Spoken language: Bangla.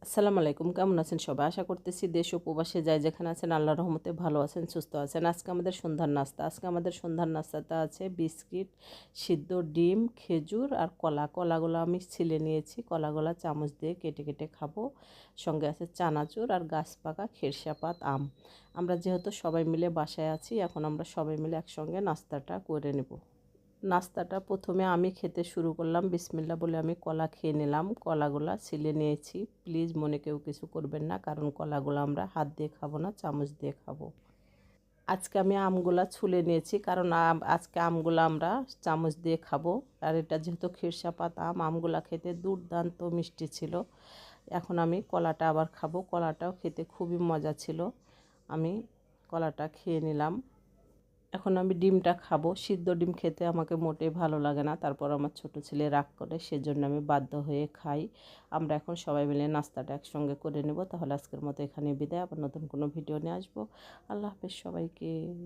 আসসালামু আলাইকুম, কেমন আছেন সবাই? আশা করতেছি দেশ ও প্রবাসে যাই যেখানে আছেন আল্লাহর রহমতে ভালো আছেন, সুস্থ আছেন। আজকে আমাদের সন্ধ্যার নাস্তাটা আছে বিস্কিট, সিদ্ধ ডিম, খেজুর আর কলা। কলাগুলো আমি ছিলে নিয়েছি, কলাগুলো চামচ দিয়ে কেটে কেটে খাবো। সঙ্গে আছে চানাচুর আর গাছ পাকা খেরসাপাত আম। আমরা যেহেতু সবাই মিলে বাসায় আছি, এখন আমরা সবাই মিলে একসঙ্গে নাস্তাটা করে নেব। নাস্তাটা প্রথমে আমি খেতে শুরু করলাম, বিসমিল্লাহ বলে আমি কলা খেয়ে নিলাম। কলাগুলা ছিলে নিয়েছি। প্লিজ মনে কেউ কিছু করবেন না, কারণ কলাগুলো আমরা হাত দিয়ে খাবো না, চামচ দিয়ে খাবো। আজকে আমি আমগুলা ছুলে নিয়েছি, কারণ আজকে আমগুলো আমরা চামচ দিয়ে খাবো। আর এটা যেহেতু খেরসাপাত আম, আমগুলা খেতে দুর্দান্ত মিষ্টি ছিল। এখন আমি কলাটা আবার খাবো। কলাটাও খেতে খুবই মজা ছিল। আমি কলাটা খেয়ে নিলাম। এখন আমি ডিমটা খাবো। সিদ্ধ ডিম খেতে আমাকে মোটেই ভালো লাগে না, তারপর আমার ছোট ছেলে রাগ করে, সেজন্য আমি বাধ্য হয়ে খাই। আমরা এখন সবাই মিলে নাস্তাটা একসঙ্গে করে নেব। তাহলে আজকের মতো এখানে বিদায়, আবার নতুন কোনো ভিডিও নিয়ে আসবো। আল্লাহ হাফেজ সবাইকে।